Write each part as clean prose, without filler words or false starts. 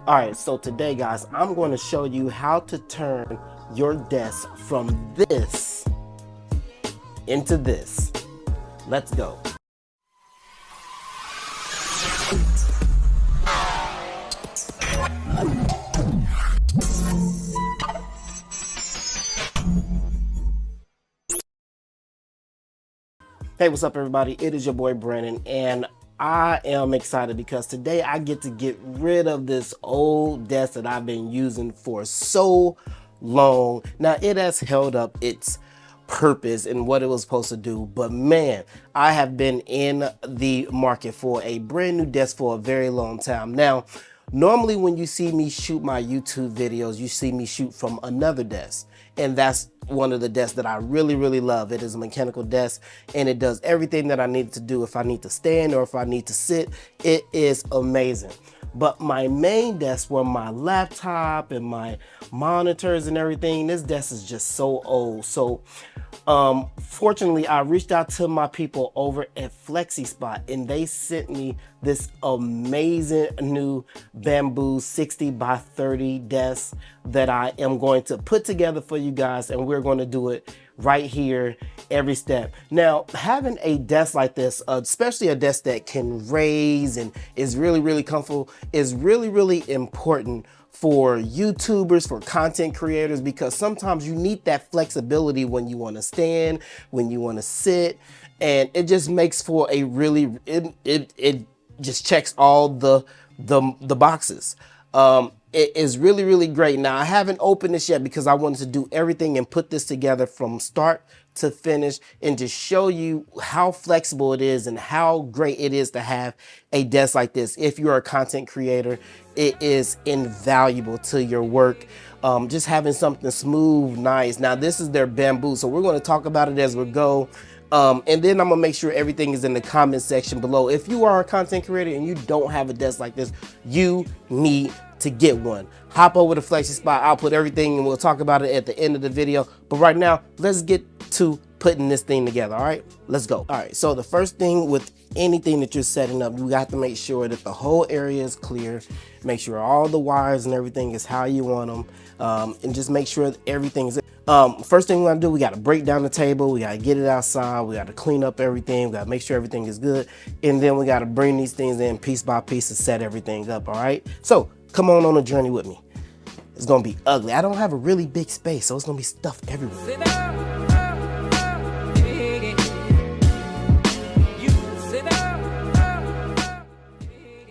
All right, so today guys, I'm going to show you how to turn your desk from this into this. Let's go. Hey, what's up everybody? It is your boy Brandon, and I am excited because today I get to get rid of this old desk that I've been using for so long. Now it has held up its purpose and what it was supposed to do, but man, I have been in the market for a brand new desk for a very long time. Now, normally when you see me shoot my YouTube videos, you see me shoot from another desk. And that's one of the desks that I really love. It is a mechanical desk and it does everything that I need to do. If I need to stand or if I need to sit, it is amazing. But my main desk where my laptop and my monitors and everything, this desk is just so old. So fortunately, I reached out to my people over at FlexiSpot and they sent me this amazing new bamboo 60 by 30 desk that I am going to put together for you guys, and we're going to do it right here every step. Now, having a desk like this, especially a desk that can raise and is really comfortable, is really important for YouTubers, for content creators, because sometimes you need that flexibility when you want to stand, when you want to sit, and it just makes for a really, it just checks all the boxes. It is really great. Now I haven't opened this yet because I wanted to do everything and put this together from start to finish and to show you how flexible it is and how great it is to have a desk like this. If you're a content creator, it is invaluable to your work. Just having something smooth, nice. Now this is their bamboo, so we're going to talk about it as we go. And then I'm gonna make sure everything is in the comment section below. If you are a content creator and you don't have a desk like this, you need to get one. Hop over to FlexiSpot. I'll put everything and we'll talk about it at the end of the video. But right now, let's get to putting this thing together. All right, let's go. All right, so the first thing with anything that you're setting up, you got to make sure that the whole area is clear. Make sure all the wires and everything is how you want them, and just make sure that everything is. First thing we're gonna do, we gotta break down the table, we gotta get it outside, we gotta clean up everything, we gotta make sure everything is good, and then we gotta bring these things in piece by piece to set everything up, all right? So come on a journey with me. It's gonna be ugly. I don't have a really big space, so it's gonna be stuff everywhere.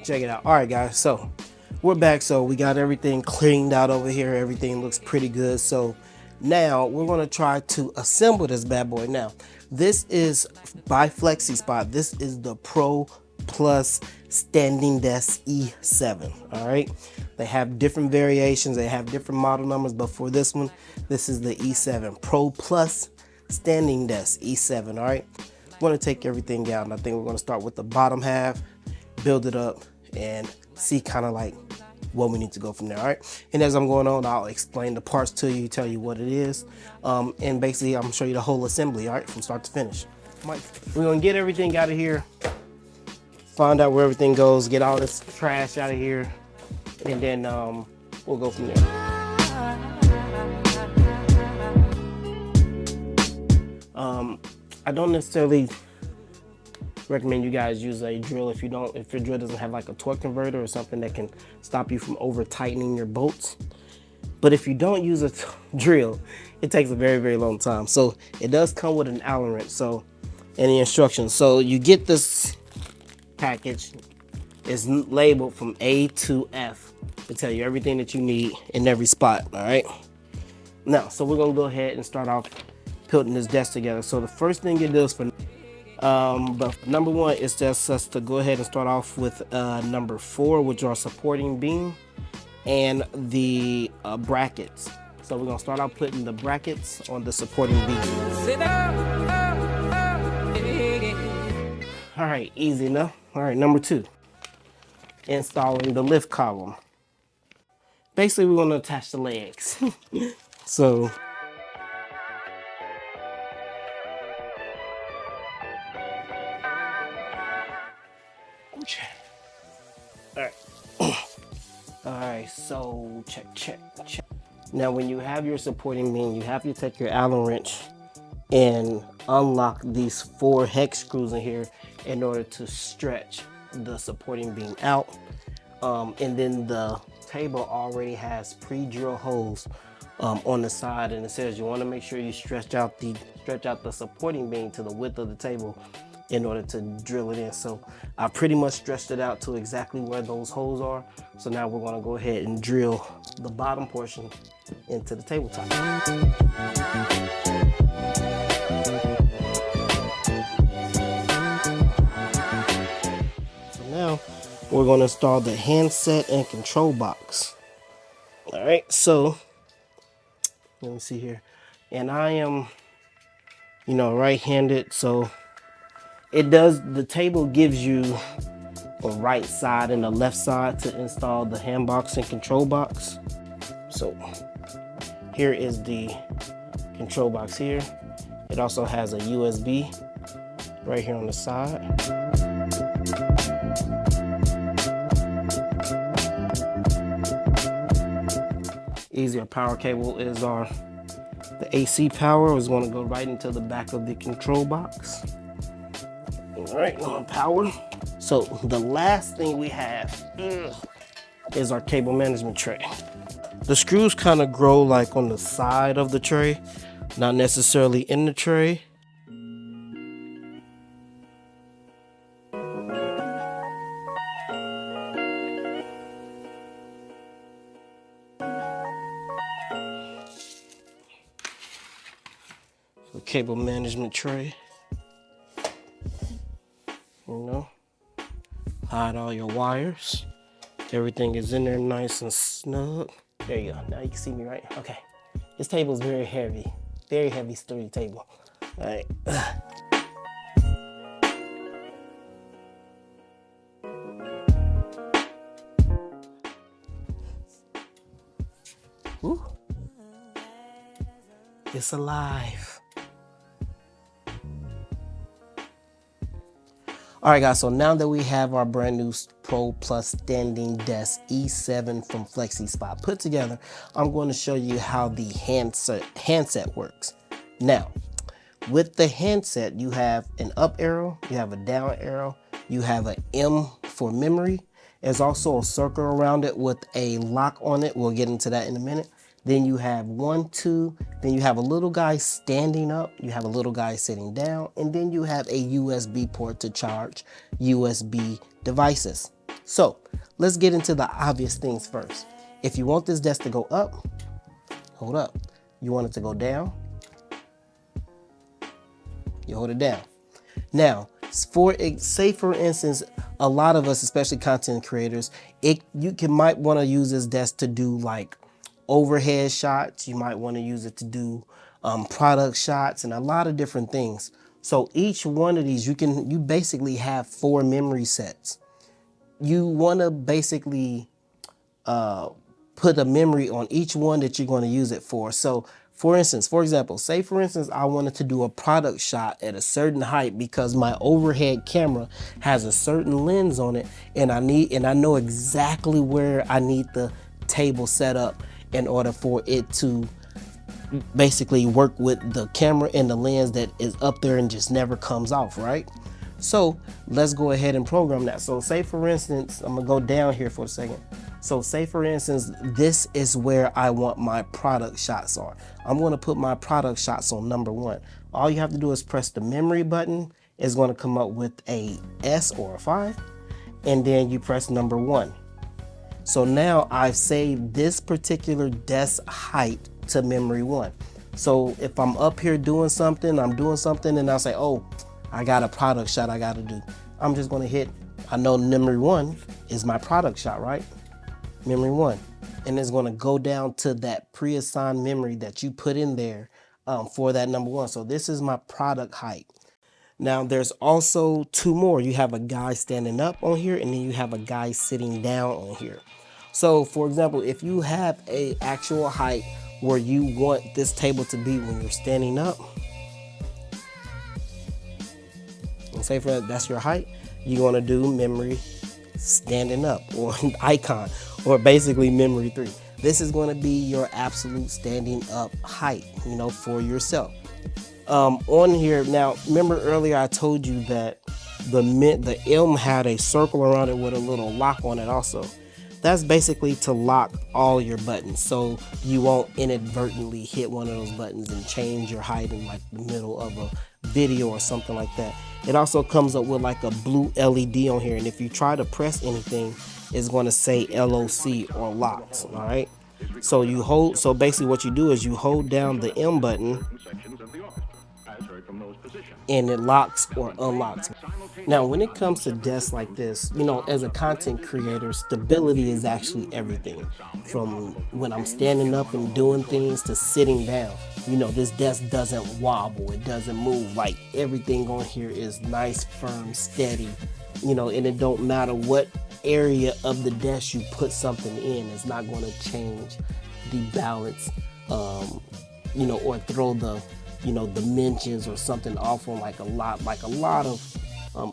Check it out. All right, guys, so we're back. So we got everything cleaned out over here. Everything looks pretty good. So now we're going to try to assemble this bad boy. Now, this is by FlexiSpot. This is the Pro Plus Standing Desk E7. All right. They have different variations. They have different model numbers, but for this one, this is the E7 Pro Plus Standing Desk E7. All right. I'm going to take everything out, and I think we're going to start with the bottom half, build it up, and see kind of like what we need to go from there. All right, and as I'm going on, I'll explain the parts to you, tell you what it is, and basically I'm gonna show you the whole assembly, all right, from start to finish. We're gonna get everything out of here, find out where everything goes, get all this trash out of here, and then we'll go from there. I don't necessarily recommend you guys use a drill if your drill doesn't have like a torque converter or something that can stop you from over tightening your bolts. But if you don't use a drill, it takes a very long time. So it does come with an Allen wrench, so, and the instructions. So you get this package, it's labeled from A to F to tell you everything that you need in every spot. All right, now so we're gonna go ahead and start off putting this desk together. So the first thing it does for but number one is just us to go ahead and start off with number 4, which are supporting beam and the brackets. So we're gonna start out putting the brackets on the supporting beam. All right, easy enough. All right, number 2, installing the lift column. Basically, we want to attach the legs. So all right. Alright, so check. Now when you have your supporting beam, you have to take your Allen wrench and unlock these 4 hex screws in here in order to stretch the supporting beam out. And then the table already has pre-drill holes on the side, and it says you want to make sure you stretch out the supporting beam to the width of the table in order to drill it in. So I pretty much stretched it out to exactly where those holes are. So now we're going to go ahead and drill the bottom portion into the tabletop. So now we're going to install the handset and control box. All right, so let me see here. And I am, right-handed, so the table gives you a right side and a left side to install the hand box and control box. So here is the control box here. It also has a USB right here on the side. Easier power cable is the AC power is going to go right into the back of the control box. All right, on power. So the last thing we have is our cable management tray. The screws kind of grow like on the side of the tray, not necessarily in the tray. So cable management tray. Hide all your wires. Everything is in there nice and snug. There you go. Now you can see me, right? Okay. This table is very heavy. Very heavy, sturdy table. All right. Ooh. It's alive. All right, guys, so now that we have our brand new Pro Plus Standing Desk E7 from FlexiSpot put together, I'm going to show you how the handset works. Now, with the handset, you have an up arrow, you have a down arrow, you have an M for memory. There's also a circle around it with a lock on it. We'll get into that in a minute. Then you have 1, 2, then you have a little guy standing up, you have a little guy sitting down, and then you have a USB port to charge USB devices. So let's get into the obvious things first. If you want this desk to go up, hold up. You want it to go down, you hold it down. Now, say for instance, a lot of us, especially content creators, might want to use this desk to do like overhead shots. You might want to use it to do product shots and a lot of different things. So each one of these, you basically have 4 memory sets. You want to basically put a memory on each one that you're going to use it for. So for example, say for instance, I wanted to do a product shot at a certain height because my overhead camera has a certain lens on it, and I know exactly where I need the table set up in order for it to basically work with the camera and the lens that is up there and just never comes off, right? So let's go ahead and program that. So say for instance, I'm gonna go down here for a second. So say for instance, this is where I want my product shots on. I'm gonna put my product shots on number 1. All you have to do is press the memory button. It's gonna come up with a S or a 5, and then you press number 1. So now I've saved this particular desk height to memory 1. So if I'm up here doing something, and I'll say, oh, I got a product shot I gotta do. I'm just gonna hit, I know memory 1 is my product shot, right? Memory 1. And it's gonna go down to that pre-assigned memory that you put in there for that number 1. So this is my product height. Now there's also 2 more. You have a guy standing up on here, and then you have a guy sitting down on here. So for example, if you have a actual height where you want this table to be when you're standing up, and say for that's your height, you want to do memory standing up or an icon. or basically memory 3. This is going to be your absolute standing up height, you know, for yourself. On here now, remember earlier I told you that the M had a circle around it with a little lock on it also. That's basically to lock all your buttons so you won't inadvertently hit one of those buttons and change your height in like the middle of a video or something like that. It also comes up with like a blue LED on here, and if you try to press anything, it's going to say LOC or locked. All right, so basically what you do is you hold down the M button and it locks or unlocks. Now, when it comes to desks like this, you know, as a content creator, stability is actually everything. From when I'm standing up and doing things to sitting down, you know, this desk doesn't wobble, it doesn't move. Like everything on here is nice, firm, steady, you know, and it don't matter what area of the desk you put something in, it's not going to change the balance, you know, or throw the, you know, dimensions or something off on like a lot of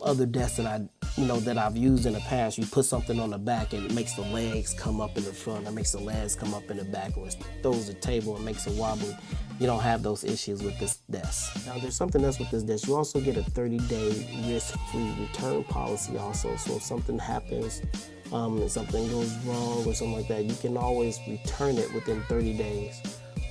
other desks that I've used in the past. You put something on the back and it makes the legs come up in the front, or makes the legs come up in the back, or it throws the table and makes it wobbly. You don't have those issues with this desk. Now there's something else with this desk. You also get a 30-day risk-free return policy also. So if something happens, and something goes wrong or something like that, you can always return it within 30 days.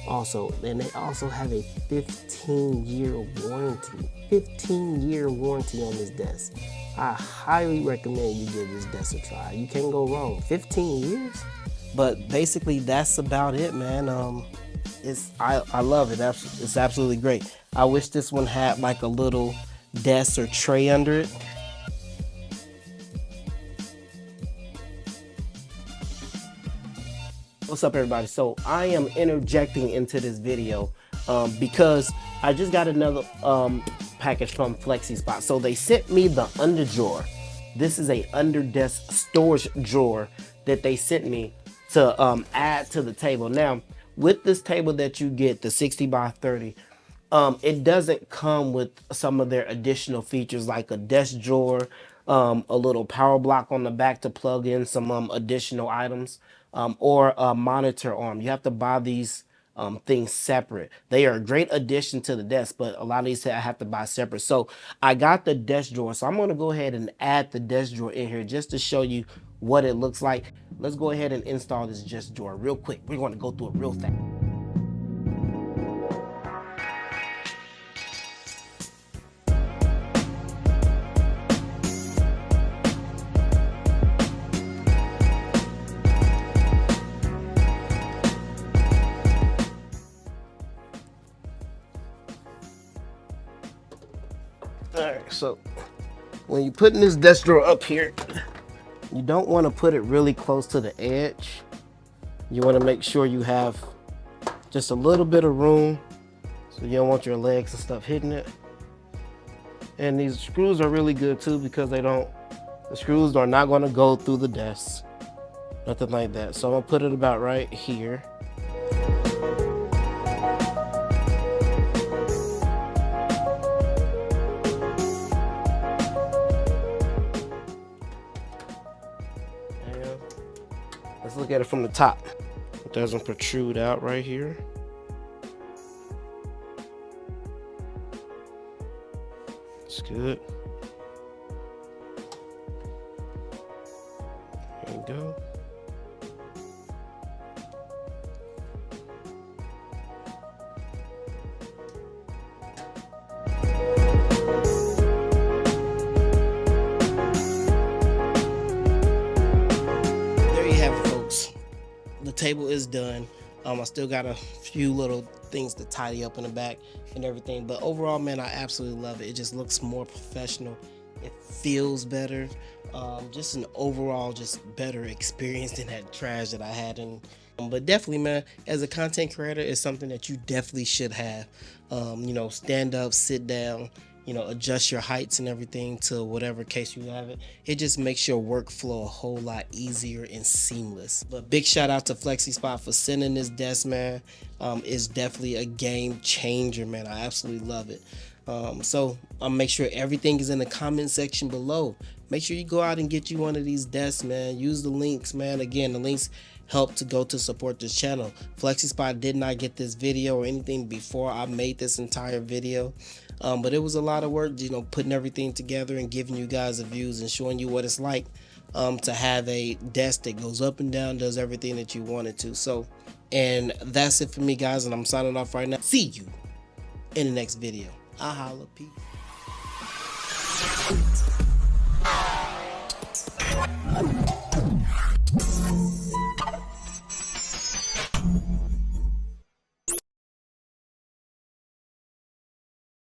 Also, and they also have a 15-year warranty. 15-year warranty on this desk. I highly recommend you give this desk a try. You can't go wrong. 15 years? But basically that's about it, man. I love it. It's absolutely great. I wish this one had like a little desk or tray under it. What's up, everybody? So I am interjecting into this video because I just got another package from FlexiSpot. So they sent me the under drawer. This is a under desk storage drawer that they sent me to add to the table. Now, with this table that you get, the 60 by 30, it doesn't come with some of their additional features like a desk drawer, a little power block on the back to plug in some additional items, or a monitor arm. You have to buy these things separate. They are a great addition to the desk, but a lot of these I have to buy separate. So I got the desk drawer. So I'm going to go ahead and add the desk drawer in here just to show you what it looks like. Let's go ahead and install this desk drawer real quick. We're going to go through it real fast. Alright, so when you're putting this desk drawer up here, you don't want to put it really close to the edge. You want to make sure you have just a little bit of room, so you don't want your legs and stuff hitting it. And these screws are really good too, because the screws are not going to go through the desk, nothing like that. So I'm going to put it about right here. Let's look at it from the top. It doesn't protrude out right here. It's good. There you go. The table is done. I still got a few little things to tidy up in the back and everything, but overall, man, I absolutely love it. It just looks more professional. It feels better. Just an overall just better experience than that trash that I had. But definitely, man, as a content creator, it's something that you definitely should have. You know, stand up, sit down, you know, adjust your heights and everything to whatever case you have it. It just makes your workflow a whole lot easier and seamless. But big shout out to FlexiSpot for sending this desk, man. It's definitely a game changer, man. I absolutely love it. So I'll make sure everything is in the comment section below. make sure you go out and get you one of these desks, man. Use the links, man. Again, the links help to go to support this channel. FlexiSpot did not get this video or anything before I made this entire video. But it was a lot of work, you know, putting everything together and giving you guys the views and showing you what it's like to have a desk that goes up and down, does everything that you want it to. So, and that's it for me, guys, and I'm signing off right now. See you in the next video. I holla, peace.